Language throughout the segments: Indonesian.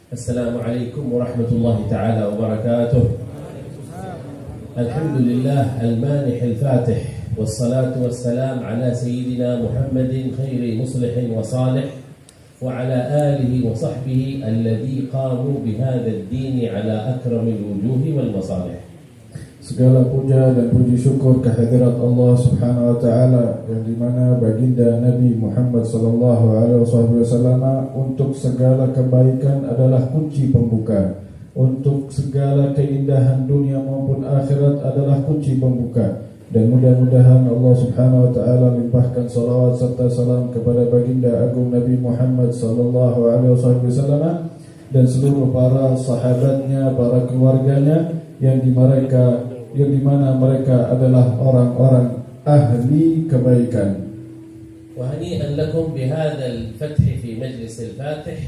Assalamualaikum warahmatullahi ta'ala wabarakatuh. Alhamdulillah al-manih al-fatih, wassalatu wassalam ala sayyidina Muhammadin khairi muslihin wa salih, wa ala alihi wa sahbihi alladhi qamu bihadha ad-dini ala akramil wujuhi wal masalih. Segala puja dan puji syukur kehadirat Allah Subhanahu wa taala yang dimana baginda Nabi Muhammad sallallahu alaihi wasallam untuk segala kebaikan adalah kunci pembuka, untuk segala keindahan dunia maupun akhirat adalah kunci pembuka. Dan mudah-mudahan Allah Subhanahu wa taala limpahkan salawat serta salam kepada baginda agung Nabi Muhammad sallallahu alaihi wasallam dan seluruh para sahabatnya, para keluarganya yang dimana mereka adalah orang-orang ahli kebaikan. وهنيئا لكم بهذا الفتح في مجلس الفاتح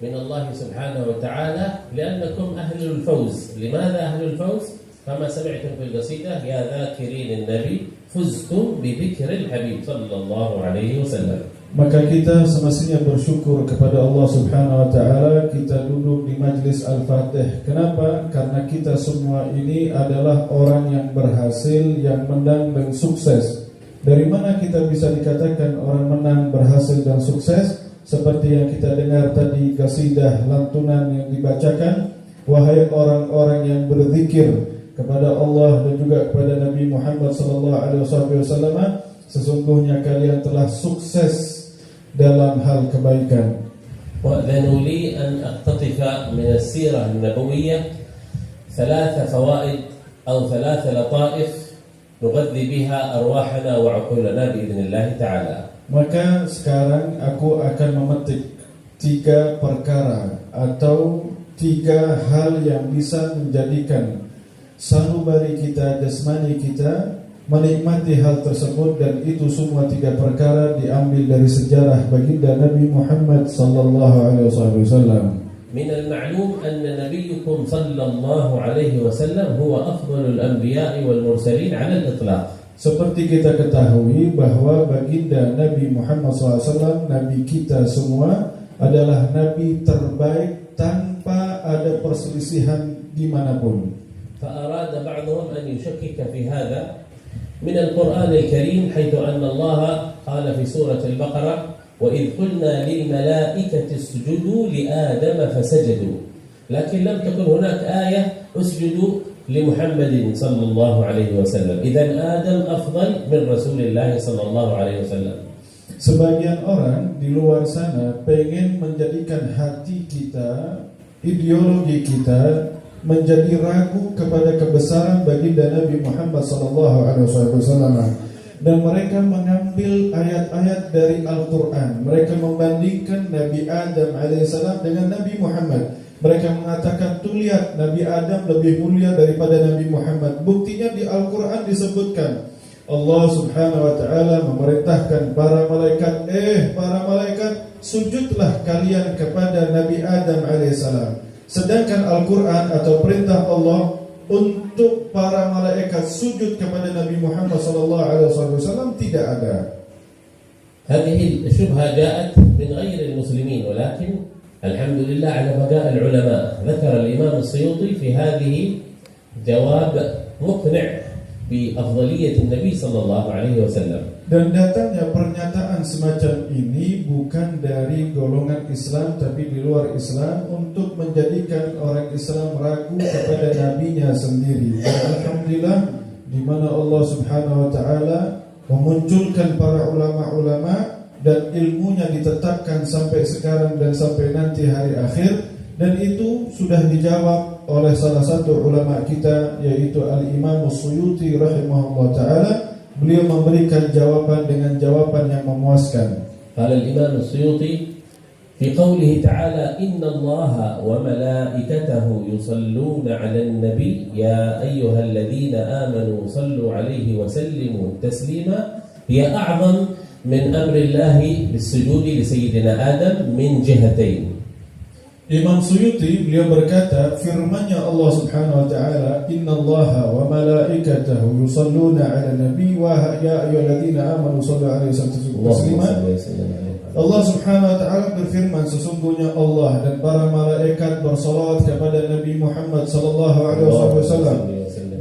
من الله سبحانه وتعالى لأنكم أهل الفوز. لماذا أهل الفوز؟ كما سمعتم في القصيدة يا ذاكرين النبي فزتم بذكر الحبيب صلى الله عليه وسلم. Maka kita semestinya bersyukur kepada Allah Subhanahu wa taala kita duduk di majlis Al-Fatih. Kenapa? Karena kita semua ini adalah orang yang berhasil, yang menang dan sukses. Dari mana kita bisa dikatakan orang menang, berhasil dan sukses? Seperti yang kita dengar tadi qasidah lantunan yang dibacakan, wahai orang-orang yang berzikir kepada Allah dan juga kepada Nabi Muhammad sallallahu alaihi wasallam, sesungguhnya kalian telah sukses dalam hal kebaikan. وأذنوا لي أن أقتطف من السيرة النبوية 3 فوائد أو 3 لطائف نغذي بها أرواحنا وعقولنا بإذن الله تعالى. Maka sekarang aku akan memetik 3 perkara atau 3 hal yang bisa menjadikan sanubari kita, jasmani kita menikmati hal tersebut, dan itu semua 3 perkara diambil dari sejarah baginda Nabi Muhammad sallallahu alaihi wasallam. من المعلوم أن نبيكم صلى الله عليه وسلم هو أفضل الأنبياء والمرسلين على الإطلاق. Seperti kita ketahui bahwa baginda Nabi Muhammad SAW, Nabi kita semua, adalah Nabi terbaik tanpa ada perselisihan dimanapun. فأراد بعضهم أن يشكك في هذا من القرآن الكريم حيث أن الله قال في سورة البقرة وإذ قلنا للملائكة اسجدوا لآدم فسجدوا، لكن لم تكن هناك آية اسجدوا لمحمد صلى الله عليه وسلم. إذن آدم أفضل من رسول الله صلى الله عليه وسلم. Sebagian orang di luar sana pengen menjadikan hati kita, ideologi kita menjadi ragu kepada kebesaran baginda Nabi Muhammad SAW, dan mereka mengambil ayat-ayat dari Al-Quran. Mereka membandingkan Nabi Adam AS dengan Nabi Muhammad. Mereka mengatakan, tuh lihat, Nabi Adam lebih mulia daripada Nabi Muhammad. Buktinya di Al-Quran disebutkan Allah Subhanahu wa ta'ala memerintahkan para malaikat, sujudlah kalian kepada Nabi Adam AS. Sedangkan Al-Quran atau perintah Allah untuk para malaikat sujud kepada Nabi Muhammad SAW tidak ada. هذه الشبهة جاءت من غير المسلمين، ولكن الحمد لله على بقاء العلماء. ذكر الإمام السيوطي في هذه جواب مقنع بأفضلية النبي صلى الله عليه وسلم. Dan datangnya pernyataan semacam ini bukan dari golongan Islam tapi di luar Islam untuk menjadikan orang Islam ragu kepada nabinya sendiri. Dan alhamdulillah di mana Allah Subhanahu wa taala memunculkan para ulama-ulama dan ilmunya ditetapkan sampai sekarang dan sampai nanti hari akhir, dan itu sudah dijawab oleh salah satu ulama kita yaitu Al-Imam As-Suyuti rahimahullah taala. Beliau memberikan jawaban dengan jawaban yang memuaskan. Qala al-Imam As-Suyuti fi qawlihi ta'ala inna Allaha wa malaikatahu yusalluna 'alan nabi ya ayyuhalladhina amanu sallu 'alaihi wa sallimu taslima hiya a'zam min amri Allahi bis-sujudi li sayyidina Adam min jihatayn. Imam Suyuti beliau berkata, firman-Nya Allah Subhanahu wa taala, innallaha wa malaikatahu yusalluna 'alan nabi wa ya ayyuhalladzina amanu sallu 'alaihi wa sallimu taslima. Allah Subhanahu wa taala berfirman, sesungguhnya Allah dan para malaikat bersolawat kepada Nabi Muhammad sallallahu alaihi wasallam,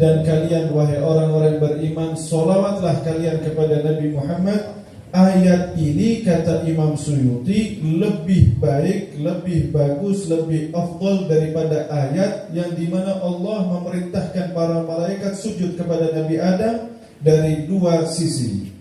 dan kalian wahai orang-orang beriman, solawatlah kalian kepada Nabi Muhammad. Ayat ini kata Imam Suyuti lebih baik, lebih bagus, lebih afdal daripada ayat yang dimana Allah memerintahkan para malaikat sujud kepada Nabi Adam dari dua sisi.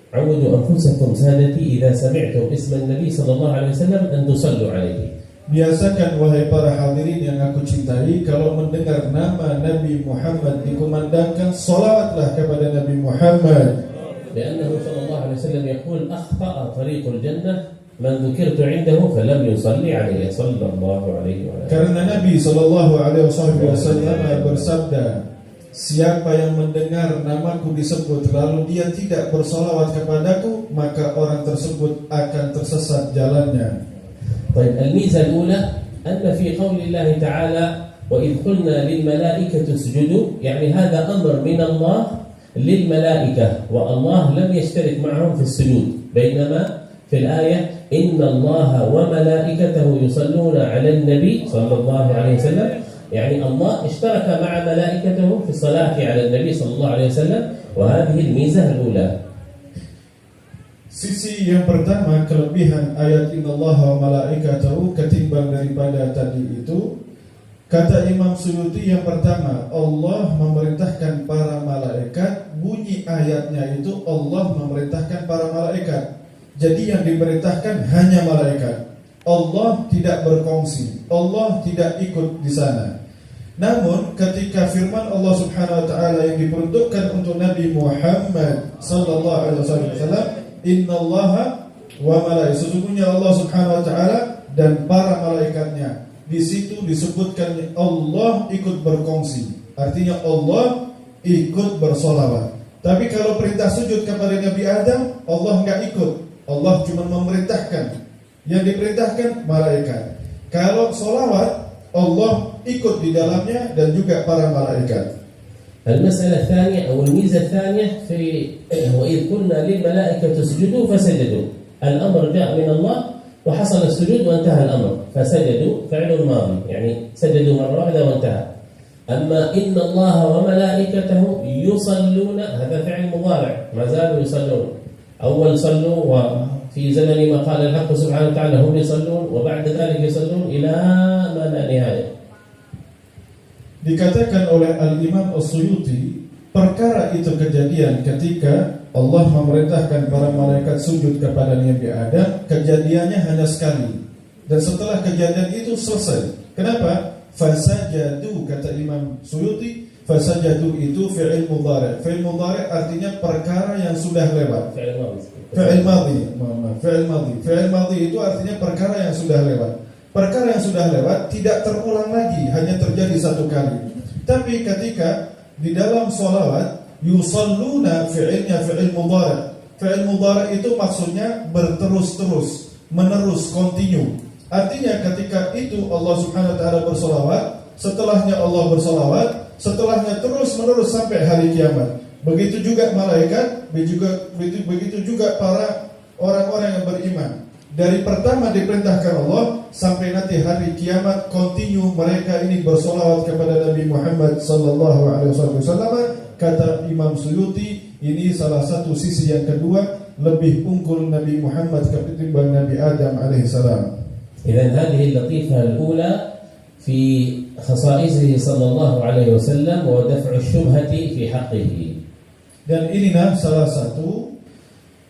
عودوا أنفسكم سادتي إذا سمعتم اسم النبي صلى الله عليه وسلم أن تصلوا عليه. Biasakan wahai para hadirin yang aku cintai, kalau mendengar nama Nabi Muhammad dikumandangkan, salawatlah kepada Nabi Muhammad. لأنه صلى الله عليه وسلم يقول أخطأ طريق الجنة من ذكرت عنده فلم يصلي عليه صلى الله عليه وسلم. Karena Nabi sallallahu alaihi wasallam bersabda, siapa yang mendengar namaku disebut lalu dia tidak bersalawat kepadaku, maka orang tersebut akan tersesat jalannya. طيب الميزة الأولى أن في قول الله تعالى وإذ قلنا للملائكة اسجدوا، يعني هذا أمر من الله للملائكة والله لم يشترك معهم في السجود، بينما في الآية إن الله وملائكته يصلون على النبي صلى الله عليه وسلم، يعني الله اشترك مع ملائكته في الصلاة على النبي صلى الله عليه وسلم، وهذه الميزة الأولى. Sisi yang pertama, kelebihan ayat innallaha wa malaikatahu ketimbang daripada tadi itu, kata Imam Suyuti, yang pertama Allah memerintahkan para malaikat, bunyi ayatnya itu Allah memerintahkan para malaikat. Jadi yang diperintahkan hanya malaikat. Allah tidak berkongsi, Allah tidak ikut di sana. Namun ketika firman Allah Subhanahu wa taala yang diperuntukkan untuk Nabi Muhammad sallallahu alaihi wasallam, innallaha wa malaikatahu, sesungguhnya Allah Subhanahu wa taala dan para malaikatnya, di situ disebutkan Allah ikut berkongsi, artinya Allah ikut bersolawat. Tapi kalau perintah sujud kepada Nabi Adam, Allah enggak ikut, Allah cuma memerintahkan. Yang diperintahkan malaikat. Kalau solawat, Allah ikut di dalamnya dan juga para malaikat. المسألة الثانية أو الميزة الثانية في وإذ قلنا للملائكة اسجدوا فسجدوا، الأمر جاء من الله وحصل السجود وانتهى الأمر، فسجدوا فعل ماضي يعني سجدوا مرة واحدة وانتهى. أما إن الله وملائكته يصلون هذا فعل مضارع، ما زالوا يصلون، أول صلوا وفي زمن ما قال الحق سبحانه وتعالى هم يصلون وبعد ذلك يصلون إلى ما لا نهاية. Dikatakan oleh Al-Imam As-Suyuti, perkara itu kejadian ketika Allah memerintahkan para malaikat sujud kepada Nabi Adam, kejadiannya hanya sekali. Dan setelah kejadian itu selesai. Kenapa? Fasajadu, kata Imam Suyuti, fasajadu itu fi'il mudhari'. Fi'il mudhari' artinya perkara yang sudah lewat. Fi'il madhi itu artinya perkara yang sudah lewat. Perkara yang sudah lewat tidak terulang lagi, hanya terjadi satu kali. Tapi ketika di dalam sholawat, yusalluna fi'ilnya fi'il mudhari'. Fi'il mudhari' itu maksudnya berterus-terus, menerus, continue. Artinya ketika itu Allah Subhanahu wa taala bersolawat, setelahnya Allah bersolawat, setelahnya terus-menerus sampai hari kiamat. Begitu juga malaikat, begitu juga para orang-orang yang beriman. Dari pertama diperintahkan Allah sampai nanti hari kiamat, continue mereka ini bersolawat kepada Nabi Muhammad sallallahu alaihi wasallam. Kata Imam Suyuti, ini salah satu sisi yang kedua, lebih unggul Nabi Muhammad ketimbang Nabi Adam alaihi salam. إذن هذه اللطيفة الأولى في خصائصه صلى الله عليه وسلم ودفع الشبهة في حقه. Dan inilah salah satu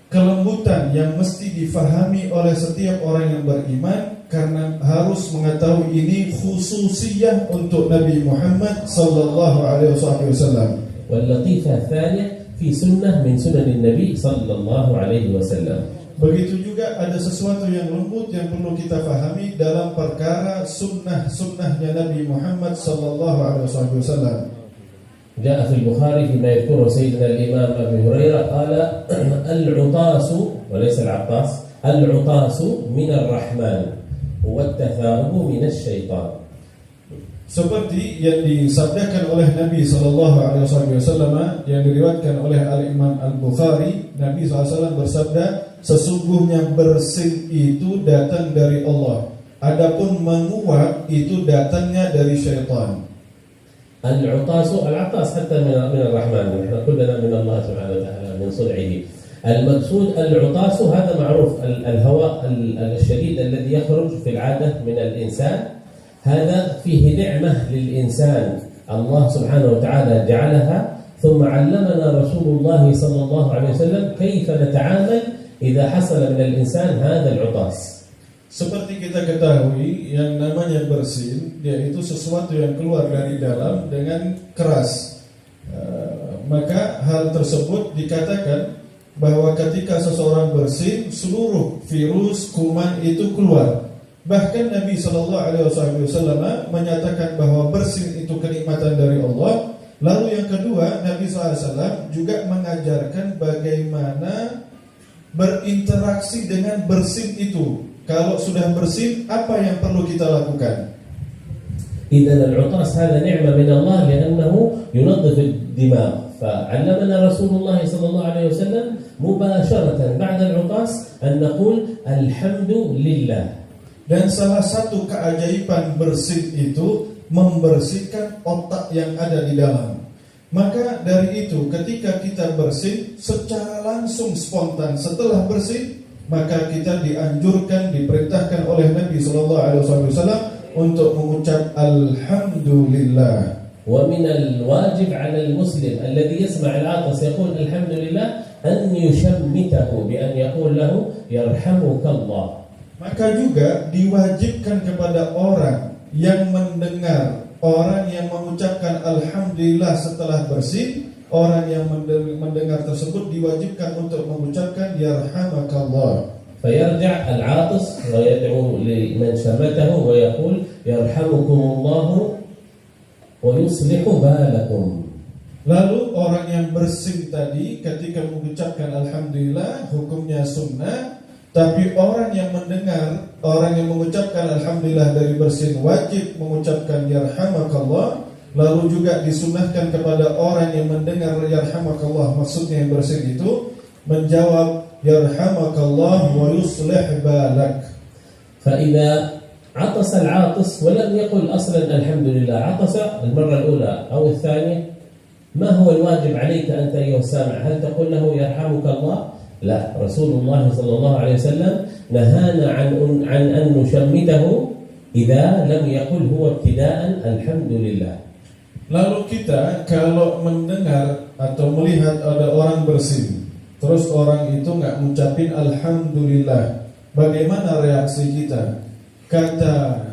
kelembutan yang mesti difahami oleh setiap orang yang beriman, karena harus mengetahui ini khususiyah untuk Nabi Muhammad sallallahu alaihi wasallam. واللطيفة الثانية في سنة من سنن النبي صلى الله عليه وسلم. Begitu juga ada sesuatu yang lembut yang perlu kita fahami dalam perkara sunnah-sunnahnya Nabi Muhammad sallallahu alaihi wasallam. جاء في البخاري فيما يذكره سيدنا الإمام أبي هريرة قال العطاس وليس العطاس، العطاس من الرحمن والتثاؤب من الشيطان. Seperti yang disabdakan oleh Nabi SAW, yang diriwayatkan oleh Al-Imam Al-Bukhari, Nabi SAW bersabda, sesungguhnya bersin itu datang dari Allah, adapun menguap itu datangnya dari syaitan. العطاس حتى من الرحمن، نحن كلنا من الله سبحانه وتعالى من صنعه. المقصود العطاس هذا معروف، الهواء الشديد الذي يخرج في العادة من الإنسان، هذا فيه نعمة للإنسان الله سبحانه وتعالى جعلها، ثم علمنا رسول الله صلى الله عليه وسلم كيف نتعامل إذا حصل من الإنسان هذا العطاس. Seperti kita ketahui, yang namanya bersin, yaitu sesuatu yang keluar dari dalam dengan keras. Maka hal tersebut dikatakan bahwa ketika seseorang bersin, seluruh virus, kuman itu keluar. Bahkan Nabi SAW menyatakan bahwa bersin itu kenikmatan dari Allah. Lalu yang kedua, Nabi SAW juga mengajarkan bagaimana berinteraksi dengan bersin itu. Kalau sudah bersin, apa yang perlu kita lakukan? إذن العطاس هذا نعمة من الله لأنه ينظف الدماغ، فعلمنا رسول الله صلى الله عليه وسلم مباشرة بعد العطاس أن نقول الحمد لله. Dan salah satu keajaiban bersin itu membersihkan otak yang ada di dalam. Maka dari itu ketika kita bersin, secara langsung spontan setelah bersin, maka kita dianjurkan, diperintahkan oleh Nabi SAW untuk mengucap Alhamdulillah. ومن الواجب على المسلم الذي يسمع العاطس يقول الحمد لله أن يشمته بأن يقول له يرحمك الله. Maka juga diwajibkan kepada orang yang mendengar, orang yang mengucapkan Alhamdulillah setelah bersin, orang yang mendengar tersebut diwajibkan untuk mengucapkan Yarhamakallah. فيرجع العاطس ويدعو لمن شمته ويقول يرحمكم الله ويصلح بالكم. Lalu orang yang bersin tadi ketika mengucapkan Alhamdulillah hukumnya sunnah, tapi orang yang mendengar, orang yang mengucapkan Alhamdulillah dari bersin wajib mengucapkan Yarhamakallah. Lalu juga disunnahkan kepada orang yang mendengar Yarhamakallah, maksudnya yang bersin itu, menjawab Yarhamakallah wa yuslih balak. فإذا عطس العاطس ولم يقل أصلا الحمد لله، عطس المرة الأولى أو الثانية، ما هو الواجب عليك أنت أيها السامع؟ هل تقول له يرحمك الله؟ لا، رسول الله صلى الله عليه وسلم نهانا عن أن نشمته إذا لم يقل هو ابتداء الحمد لله. Lalu kita kalau mendengar atau melihat ada orang bersin, terus orang itu nggak ngucapin Alhamdulillah, bagaimana reaksi kita? Kata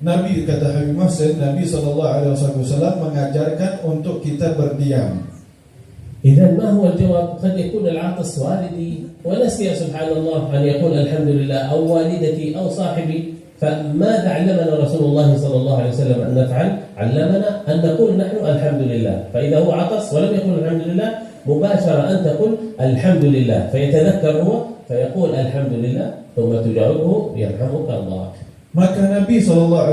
Nabi, kata Habib Muhsin, Nabi SAW mengajarkan untuk kita berdiam. إذا ما هو الجواب؟ قد يكون العاطس والدي ونسي سبحان الله أن يقول الحمد لله، أو والدتي أو صاحبي، فماذا علمنا رسول الله صلى الله عليه وسلم أن نفعل؟ علمنا أن نقول نحن الحمد لله. فإذا هو عطس ولم يقل الحمد لله، مباشرة أن تقول الحمد لله، فيتذكر هو فيقول الحمد لله، ثم تجاوبه يرحمك الله. Maka Nabi SAW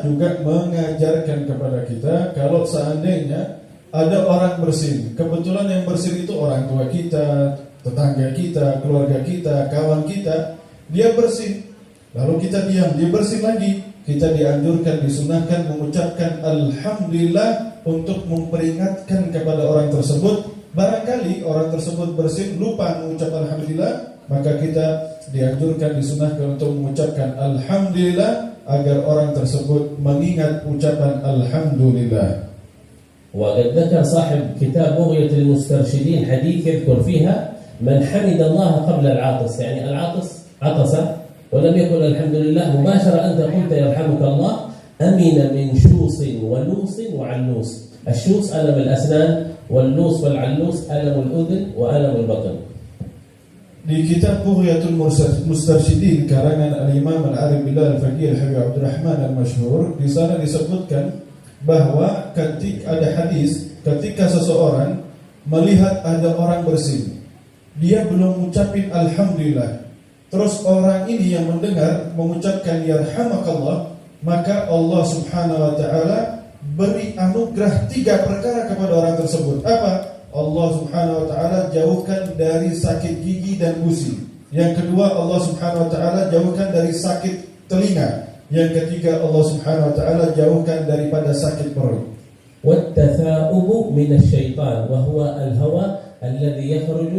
juga mengajarkan kepada kita, kalau seandainya ada orang bersin, kebetulan yang bersin itu orang tua kita, tetangga kita, keluarga kita, kawan kita, dia bersin, lalu kita diam, dia bersin lagi, kita dianjurkan, disunahkan mengucapkan Alhamdulillah untuk memperingatkan kepada orang tersebut. Barangkali orang tersebut bersin lupa mengucapkan Alhamdulillah, maka kita dianjurkan, disunahkan untuk mengucapkan Alhamdulillah agar orang tersebut mengingat ucapan Alhamdulillah. وقد ذكر صاحب كتاب بغية المسترشدين حديث يذكر فيها من حمد الله قبل العاطس، يعني العاطس عطس ولم يقل الحمد لله، مباشرة أنت قلت يرحمك الله، أمن من شوص ولوص وعلوص. الشوص ألم الأسنان، واللوص والعلوص ألم الأذن وألم البطن. Di kitab Bughiyatul Mustarsyidin karangan Al-Imam Al-Arif Billah Al-Faqih Al-Habib Abdurrahman Al-Masyhur, di sana disebutkan bahwa ketika ada hadis, ketika seseorang melihat ada orang bersin, dia belum mengucapin Alhamdulillah, terus orang ini yang mendengar mengucapkan Yarhamakallah, maka Allah Subhanahu wa taala beri anugerah 3 perkara kepada orang tersebut. Apa? Allah Subhanahu wa taala jauhkan dari sakit gigi dan gusi. Yang kedua, Allah Subhanahu wa taala jauhkan dari sakit telinga. Yang ketiga, Allah Subhanahu wa taala jauhkan daripada sakit perut. والتثاؤب من الشيطان وهو الهواء الذي يخرج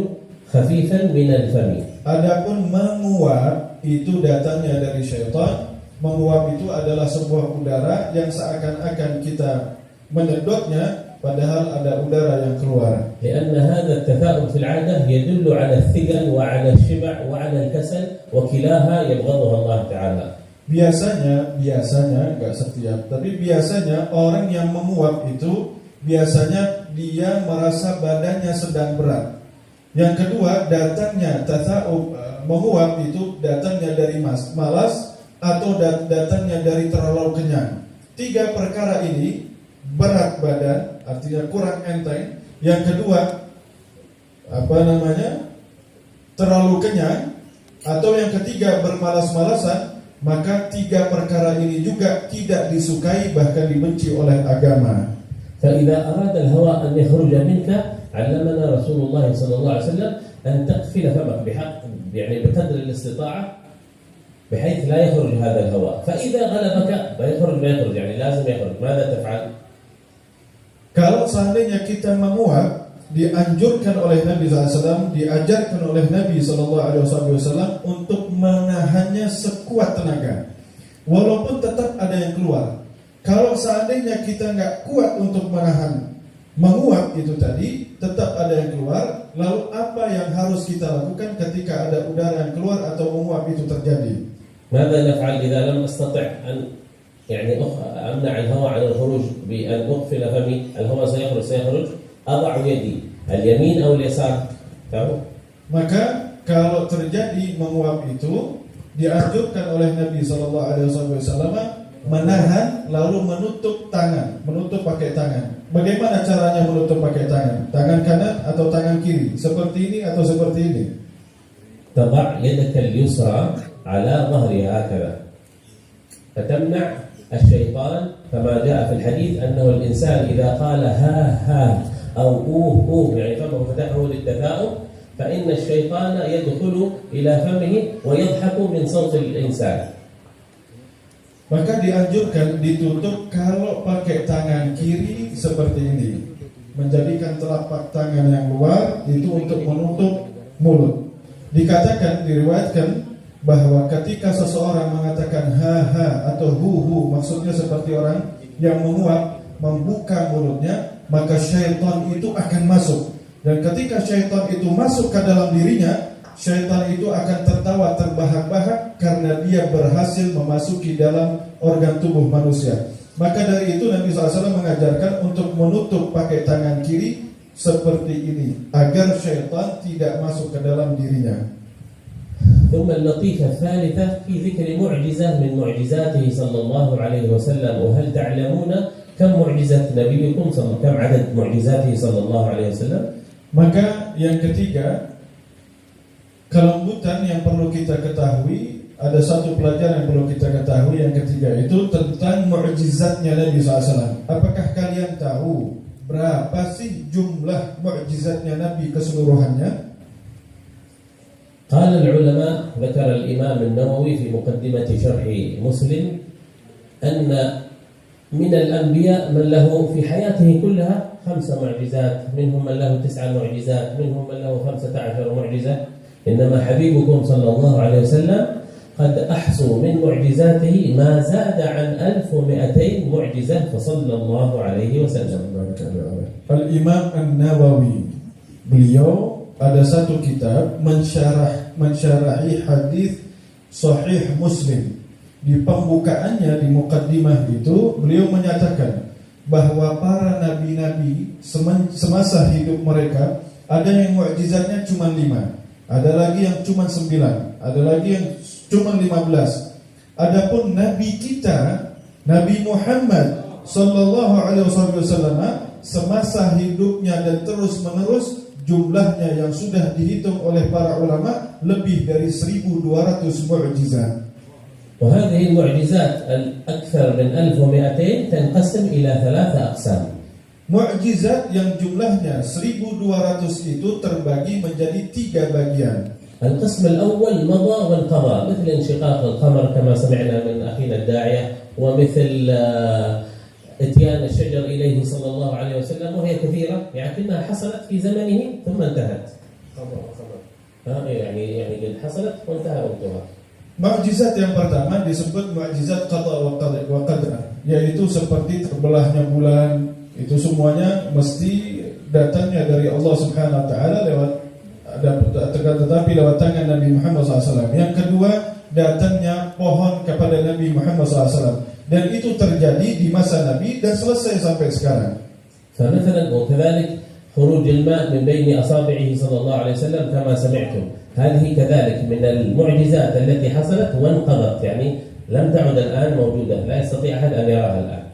خفيفا من الفم. Adapun menguap itu datangnya dari syaitan. Menguap itu adalah sebuah udara yang seakan-akan kita menyedotnya padahal ada udara yang keluar. لأن هذا التثاؤب في العادة يدل على الثقل وعلى الشبع وعلى الكسل وكلاها يبغضها الله تعالى. Biasanya enggak setiap, tapi biasanya orang yang menguap itu biasanya dia merasa badannya sedang berat. Yang kedua, datangnya tasa'ub, menguap itu datangnya dari malas atau datangnya dari terlalu kenyang. 3 perkara ini, berat badan artinya kurang enteng. Yang kedua, terlalu kenyang, atau yang ketiga bermalas-malasan. Maka 3 perkara ini juga tidak disukai, bahkan dibenci oleh agama. فإذا أراد الهواء أن يخرج منك علمنا رسول الله صلى الله عليه وسلم أن تقفل فمك بقدر الاستطاعة بحيث لا يخرج هذا الهواء. فإذا غلبك فيخرج لازم يخرج. ماذا تفعل؟ Kalau seandainya kita menguap, dianjurkan oleh Nabi SAW, diajarkan oleh Nabi SAW untuk menahannya sekuat tenaga, walaupun tetap ada yang keluar. Kalau seandainya kita nggak kuat untuk menahan menguap itu tadi, tetap ada yang keluar. Lalu apa yang harus kita lakukan ketika ada udara yang keluar atau menguap itu terjadi? ماذا نفعل إذا لم أستطع أن أمنع الهواء عن الخروج بأن أقفل فمي؟ الهواء سيخرج أضع يدي اليمين أو اليسار. Maka kalau terjadi menguap itu, dianjurkan oleh Nabi SAW menahan lalu menutup tangan, menutup pakai tangan. Bagaimana caranya menutup pakai tangan? Tangan kanan atau tangan kiri? Seperti ini atau seperti ini? تضع يدك اليسرى على ظهرها هكذا فتمنع الشيطان كما جاء في الحديث أنه الإنسان إذا قال ها أو أوه فمه فتحه للتثاؤب فإن الشيطان يدخل إلى فمه ويضحك من صوت الإنسان. Maka dianjurkan ditutup kalau pakai tangan kiri seperti ini, menjadikan telapak tangan yang luar itu untuk menutup mulut. Diriwayatkan bahwa ketika seseorang mengatakan ha atau hu, maksudnya seperti orang yang menguap membuka mulutnya, maka syaitan itu akan masuk. Dan ketika syaitan itu masuk ke dalam dirinya, syaitan itu akan tertawa terbahak-bahak karena dia berhasil memasuki dalam organ tubuh manusia. Maka dari itu Nabi SAW mengajarkan untuk menutup pakai tangan kiri seperti ini agar syaitan tidak masuk ke dalam dirinya. ثم اللطيفة الثالثة في ذكر معجزة من معجزاته صلى الله عليه وسلم. وهل تعلمون كم معجزة نبيكم كم عدد معجزاته صلى الله عليه وسلم؟ Maka yang ketiga, kelembutan yang perlu kita ketahui, ada satu pelajaran yang perlu kita ketahui. Yang ketiga itu tentang mukjizatnya Nabi SAW. Apakah kalian tahu berapa sih jumlah mukjizatnya Nabi keseluruhannya? قال العلماء ذكر الإمام النووي في مقدمة شرح مسلم أن من الأنبياء من له في حياته كلها 5 معجزات، منهم من له 9 معجزات، منهم من له 15 معجزة. إنما حبيبكم صلى الله عليه وسلم قد أحصوا من معجزاته ما زاد عن 1200 معجزة فصلى الله عليه وسلم. الإمام النووي beliau ada satu kitab mensyarahi hadis Sahih Muslim. Di pembukaannya, di mukaddimah itu, beliau menyatakan bahwa para nabi-nabi semasa hidup mereka ada yang mukjizatnya cuma 5, ada lagi yang cuma 9, ada lagi yang cuma 15. Adapun nabi kita, Nabi Muhammad sallallahu alaihi wasallam, semasa hidupnya dan terus menerus jumlahnya yang sudah dihitung oleh para ulama lebih dari 1200 mukjizat. وهذه المعجزات الأكثر من 1200 تنقسم إلى 3 أقسام. Mukjizat yang jumlahnya 1200 itu terbagi menjadi 3 bagian. القسم الأول مضى وانقضى مثل انشقاق القمر كما سمعنا من أخينا الداعية ومثل اتيان الشجر إليه صلى الله عليه وسلم وهي كثيرة لكنها حصلت في زمنه ثم انتهت. يعني قد حصلت وانتهى وقتها. Mukjizat yang pertama disebut mukjizat qada wa qadar, yaitu seperti terbelahnya bulan, itu semuanya mesti datangnya dari Allah Subhanahu wa taala lewat tetapi lewat tangan Nabi Muhammad SAW. Yang kedua, datangnya pohon kepada Nabi Muhammad SAW, dan itu terjadi di masa Nabi dan selesai sampai sekarang. فمثلا وكذلك خروج الماء من بين أصابعه صلى الله عليه وسلم كما سمعتم، هذه كذلك من المعجزات التي حصلت وانقضت، يعني لم تعد الآن موجودة، لا يستطيع أحد أن يراها الآن.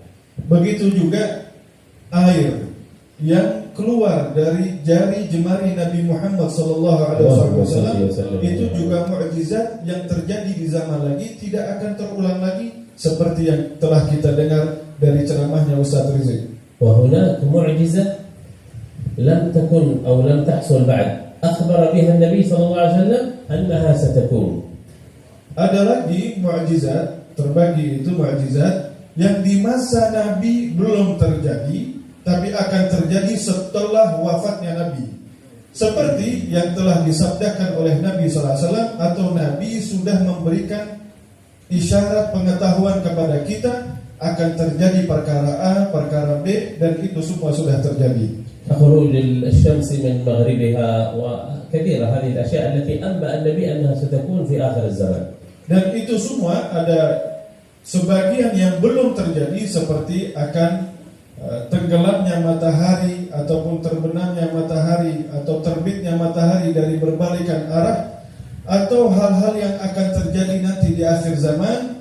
Begitu juga air yang keluar dari jari jemari Nabi Muhammad SAW itu juga mukjizat yang terjadi di zaman lagi, tidak akan terulang lagi seperti yang telah kita dengar dari ceramahnya Ustaz Rizik. وهناك معجزة لم تكن أو لم تحصل بعد أخبر بها النبي صلى الله عليه وسلم أنها ستكون. Ada lagi mukjizat, terbagi itu mukjizat yang di masa Nabi belum terjadi tapi akan terjadi setelah wafatnya Nabi. Seperti yang telah disabdakan oleh Nabi SAW, atau Nabi sudah memberikan isyarat pengetahuan kepada kita akan terjadi perkara A, perkara B, dan itu semua sudah terjadi. خروج الشمس من مغربها وكثيرة هذه الأشياء التي أنبأ النبي أنها ستكون في آخر الزمان. Dan itu semua ada sebagian yang belum terjadi, seperti akan tenggelamnya matahari ataupun terbenamnya matahari atau terbitnya matahari dari berbalikan arah, atau hal-hal yang akan terjadi nanti di akhir zaman,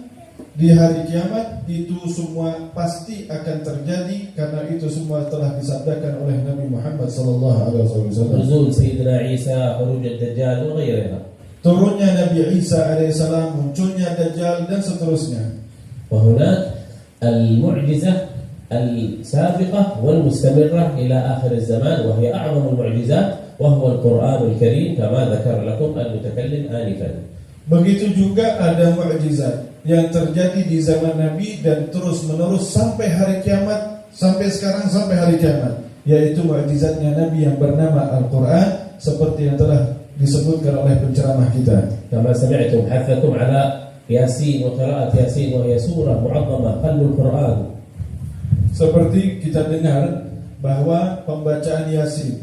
di hari kiamat. Itu semua pasti akan terjadi karena itu semua telah disabdakan oleh Nabi Muhammad SAW. Nuzul Sayyidina Isa, khuruj ad-Dajjal wa ghairiha. Turunnya Nabi Isa alaihissalam, munculnya Dajjal dan seterusnya. Wa hunak al-mu'jizah السابقة والمستمرة إلى آخر الزمان وهي أعظم المعجزات وهو القرآن الكريم كما ذكر لكم المتكلم آنفا. Begitu juga ada mukjizat yang terjadi di zaman Nabi dan terus menerus sampai hari kiamat, sampai sekarang sampai hari kiamat, yaitu mukjizatnya Nabi yang bernama Al-Quran, seperti yang telah disebutkan oleh penceramah kita. Kama sami'tum hathakum ala Yasin wa qira'at Yasin wa hiya surah mu'azzamah qalbul Quran. Seperti kita dengar bahwa pembacaan Yasin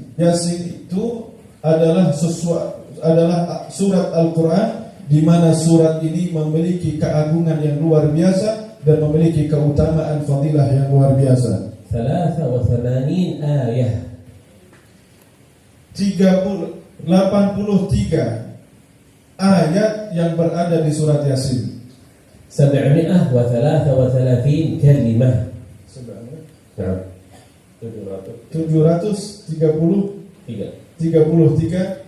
itu adalah surat Al-Quran, di mana surat ini memiliki keagungan yang luar biasa dan memiliki keutamaan fadilah yang luar biasa. 83 ayat. 83 ayat yang berada di surat Yasin. 733 kalimah. 733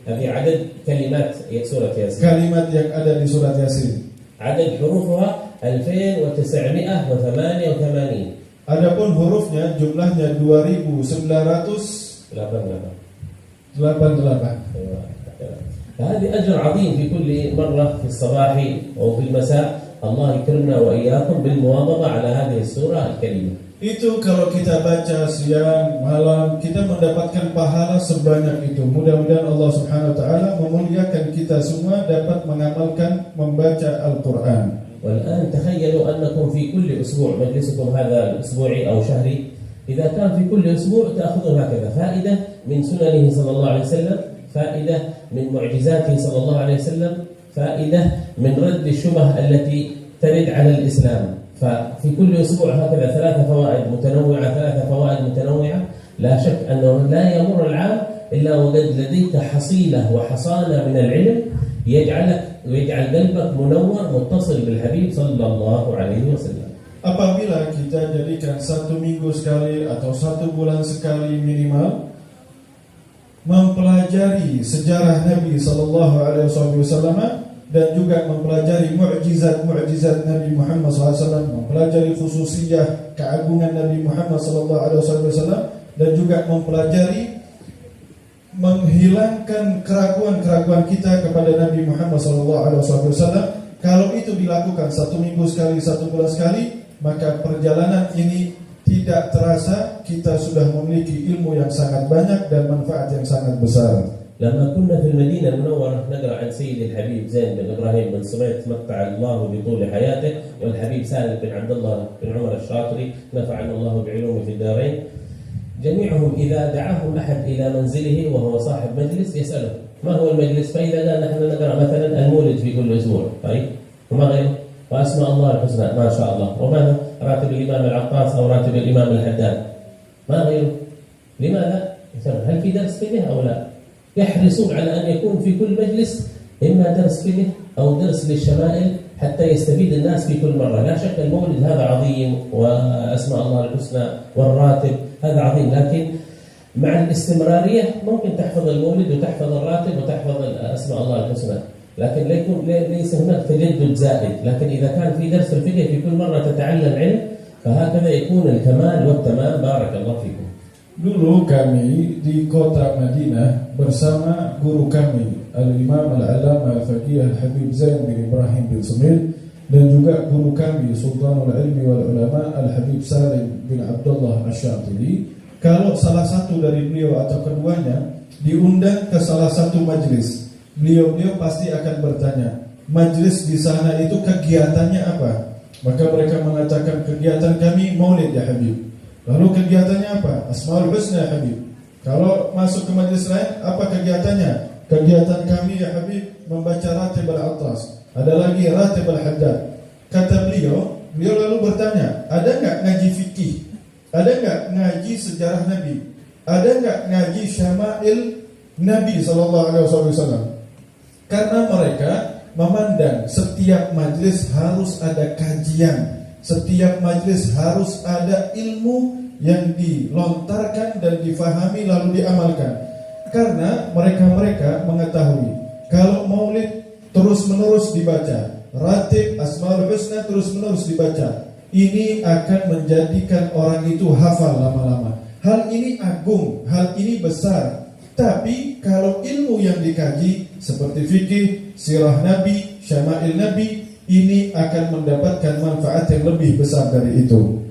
هذه عدد كلمات سورة ياسين. كلمات yang ada di surat Yasin. عدد حروفها 2988. Adapun hurufnya jumlahnya 2988. هذه أجر عظيم في كل مرة في الصباح أو في المساء. الله يكرمنا وإياكم بالمواظبة على هذه السورة الكريمة. Itu kalau kita baca siang, malam, kita mendapatkan pahala sebanyak itu. Mudah-mudahan Allah Subhanahu wa taala memuliakan kita semua dapat mengamalkan membaca Al-Qur'an. والآن تخيلوا أنكم في كل أسبوع مجلسكم هذا الأسبوعي أو شهري، إذا كان في كل أسبوع تأخذون هكذا فائدة من سننه صلى الله عليه وسلم، فائدة من معجزاته صلى الله عليه وسلم، فائدة من رد الشبه التي ترد على الإسلام. ففي كل أسبوع هكذا 3 فوائد متنوعة، لا شك أنه لا يمر العام إلا وقد لديك حصيلة وحصانة من العلم يجعل قلبك منور متصل بالحبيب صلى الله عليه وسلم. Apabila kita jadikan 1 minggu sekali atau 1 bulan sekali minimal mempelajari sejarah Nabi sallallahu alaihi wasallam, dan juga mempelajari mukjizat-mukjizat Nabi Muhammad SAW, mempelajari khususiyah keagungan Nabi Muhammad SAW, dan juga mempelajari menghilangkan keraguan-keraguan kita kepada Nabi Muhammad SAW. Kalau itu dilakukan 1 minggu sekali, 1 bulan sekali, maka perjalanan ini tidak terasa kita sudah memiliki ilmu yang sangat banyak dan manfaat yang sangat besar. لما كنا في المدينة المنورة نقرأ عن سيد الحبيب زين بن إبراهيم بن سميت متع الله بطول حياته، والحبيب سالم بن عبد الله بن عمر الشاطري نفعنا الله بعلومه في الدارين. جميعهم إذا دعاهم أحد إلى منزله وهو صاحب مجلس يسأله ما هو المجلس، فإذا قال نحن نقرأ مثلا المولد في كل أسبوع، طيب وما غيره، وأسماء الله الحسنى ما شاء الله، وما هو راتب الإمام العطاس أو راتب الإمام الحداد، ما غيره. لماذا؟ هل في درس فقه أو لا؟ يحرصون على أن يكون في كل مجلس إما درس فقه أو درس للشمائل حتى يستفيد الناس في كل مرة. لا شك المولد هذا عظيم وأسماء الله الحسنى والراتب هذا عظيم، لكن مع الاستمرارية ممكن تحفظ المولد وتحفظ الراتب وتحفظ أسماء الله الحسنى، لكن ليس هناك تجدد زائد. لكن إذا كان في درس الفقه في كل مرة تتعلم علم فهكذا يكون الكمال والتمام. بارك الله فيكم. Dulu kami di kota Madinah bersama guru kami Al-Imam Al-Alama Al-Faqih Al-Habib Zain bin Ibrahim bin Sumil, dan juga guru kami Sultanul Ilmi wal Ulama Al-Habib Salim bin Abdullah Asy-Syatili. Kalau salah satu dari beliau atau keduanya diundang ke salah satu majlis, beliau pasti akan bertanya, majlis di sana itu kegiatannya apa? Maka mereka mengatakan, kegiatan kami maulid ya Habib. Lalu kegiatannya apa? Asmaul Husna ya Habib. Kalau masuk ke majlis lain, apa kegiatannya? Kegiatan kami ya Habib membaca Ratib Al-Attas, ada lagi Ratib Al-Haddad. Kata beliau lalu bertanya, ada enggak ngaji fikih? Ada enggak ngaji sejarah Nabi? Ada enggak ngaji syama'il Nabi SAW? Karena mereka memandang setiap majlis harus ada kajian, setiap majlis harus ada ilmu yang dilontarkan dan difahami lalu diamalkan. Karena mereka mengetahui kalau maulid terus-menerus dibaca, ratib Asmaul Husna terus-menerus dibaca, ini akan menjadikan orang itu hafal lama-lama. Hal ini agung, hal ini besar. Tapi kalau ilmu yang dikaji seperti fikih, sirah Nabi, syama'il Nabi, ini akan mendapatkan manfaat yang lebih besar dari itu.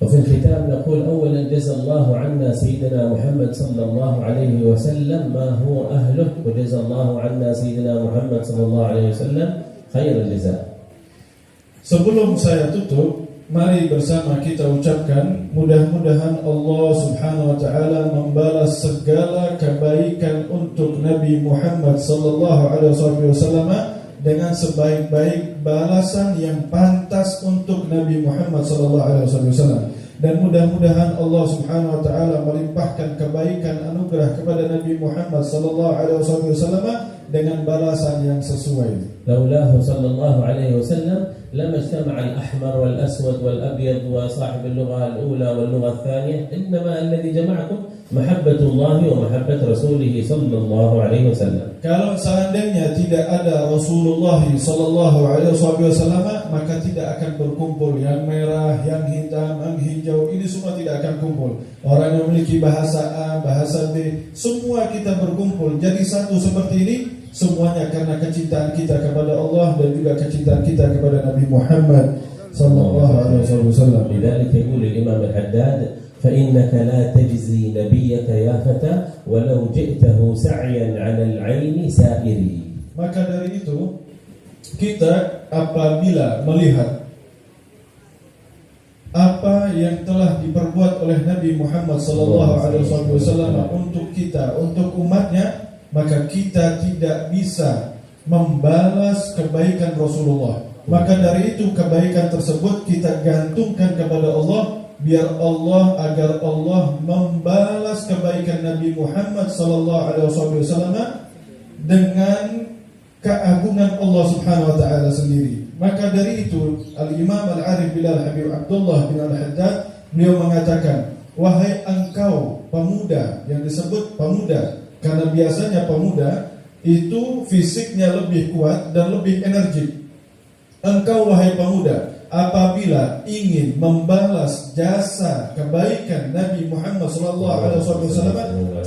وفي الختام نقول أولا جزا الله عنا سيدنا محمد صلى الله عليه وسلم ما هو أهله، وجزا الله عنا سيدنا محمد صلى الله عليه وسلم خير الجزاء. Sebelum saya tutup, mari bersama kita ucapkan mudah-mudahan Allah Subhanahu wa taala membalas segala kebaikan untuk Nabi Muhammad sallallahu alaihi wasallam dengan sebaik-baik balasan yang pantas untuk Nabi Muhammad sallallahu alaihi wasallam, dan mudah-mudahan Allah Subhanahu wa taala melimpahkan kebaikan anugerah kepada Nabi Muhammad sallallahu alaihi wasallam dengan balasan yang sesuai. لولاه صلى الله عليه وسلم لما اجتمع الأحمر والأسود والأبيض وصاحب اللغة الأولى واللغة الثانية، إنما الذي جمعكم محبة الله ومحبة رسوله صلى الله عليه وسلم. Kalau seandainya tidak ada Rasulullah sallallahu alaihi wasallam, maka tidak akan berkumpul yang merah, yang hitam, yang hijau, ini semua tidak akan kumpul. Orang yang memiliki bahasa A, bahasa B, semua kita berkumpul jadi satu seperti ini, semuanya karena kecintaan kita kepada Allah dan juga kecintaan kita kepada Nabi Muhammad sallallahu alaihi wasallam. لذلك يقول الإمام الحداد فإنك لا تجزي نبيك يا فتى ولو جئته سعيا على العين سائري. Maka dari itu kita apabila melihat apa yang telah diperbuat oleh Nabi Muhammad sallallahu alaihi wasallam untuk kita, untuk umatnya, maka kita tidak bisa membalas kebaikan Rasulullah. Maka dari itu kebaikan tersebut kita gantungkan kepada Allah, biar Allah, agar Allah membalas kebaikan Nabi Muhammad sallallahu alaihi wasallam dengan keagungan Allah Subhanahu wa taala sendiri. Maka dari itu Al-Imam Al-Arif Bilal Habib Abdullah bin Al-Haddad, beliau mengatakan, wahai engkau pemuda, yang disebut pemuda karena biasanya pemuda itu fisiknya lebih kuat dan lebih energik. Engkau wahai pemuda, apabila ingin membalas jasa kebaikan Nabi Muhammad SAW,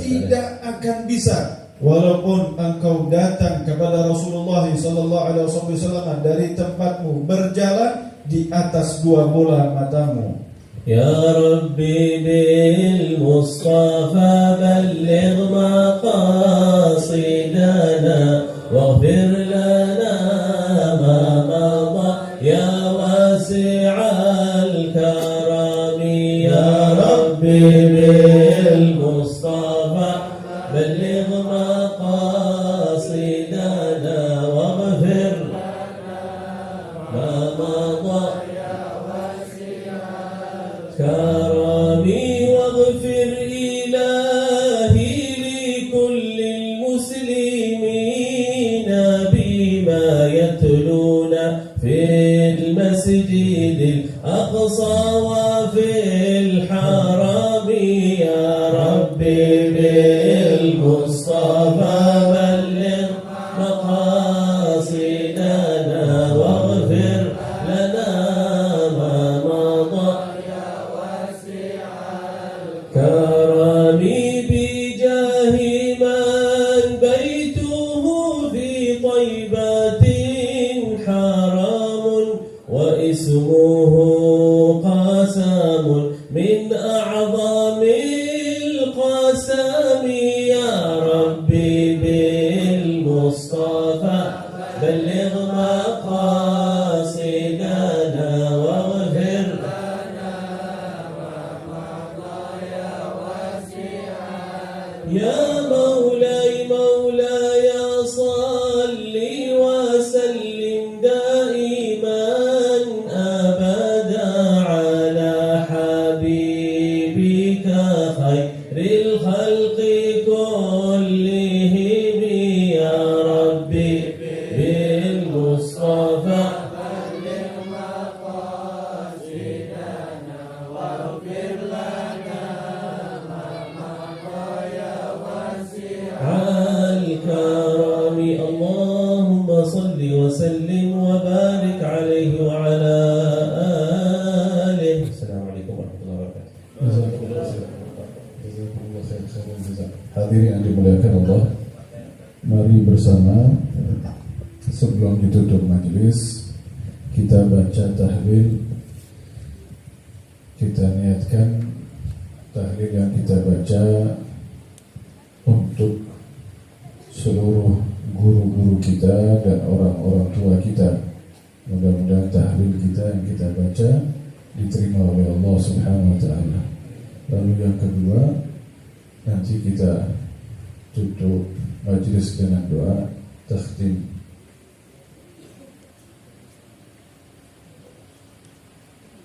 tidak akan bisa. Walaupun engkau datang kepada Rasulullah SAW dari tempatmu, berjalan di atas dua bola matamu. Ya Rabbi bil Mustafa balligh maqasidana waghfir lana ma madha ya wasi'al karami. Ya Rabbi bil Mustafa balligh maqasidana waghfir ma madha كرامي واغفر إلهي لكل المسلمين بما يتلون في المسجد الأقصى وفي الحرم. يا ربي بالمصطفى بلغ مقاصدنا واغفر لنا ما مضى كرامي بجاه من بيته في طيبة حرام واسمه قاسم من أعظم القسم. يا ربي بالمصطفى بلغ مقاصدنا واغفر يا مولاي مولاي صل وسلم دائما أبدا على حبيبك خير الخلق كلهم. يا ربي بالمصطفى الكرم. اللهم صل وسلم وبارك عليه وعلى آله. السلام عليكم ورحمة الله وبركاته. Hadirin yang dimuliakan Allah, mari bersama sebelum ditutup majelis kita baca tahlil. Kita niatkan tahlil yang kita baca untuk seluruh guru-guru kita dan orang-orang tua kita. Mudah-mudahan tahlil kita yang kita baca diterima oleh Allah Subhanahu wa taala. Lalu yang kedua, nanti kita tutup majelis dengan doa takhtim.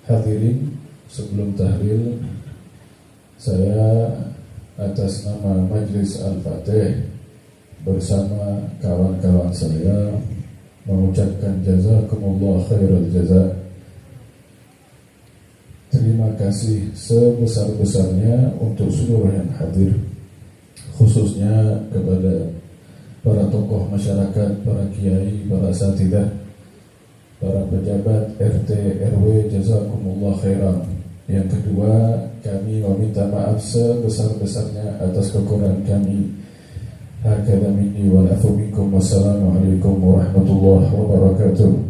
Hadirin, sebelum tahlil saya atas nama Majelis Al-Fatih bersama kawan-kawan saya mengucapkan jazakumullah khairal jaza. Terima kasih sebesar-besarnya untuk seluruh yang hadir, khususnya kepada para tokoh masyarakat, para kiai, para asatidzah, para pejabat RT RW, jazakumullah khairan. Yang kedua, kami meminta maaf sebesar-besarnya atas kekurangan kami. Hakadha minni wal afu minkum. Wassalamualaikum warahmatullahi wabarakatuh.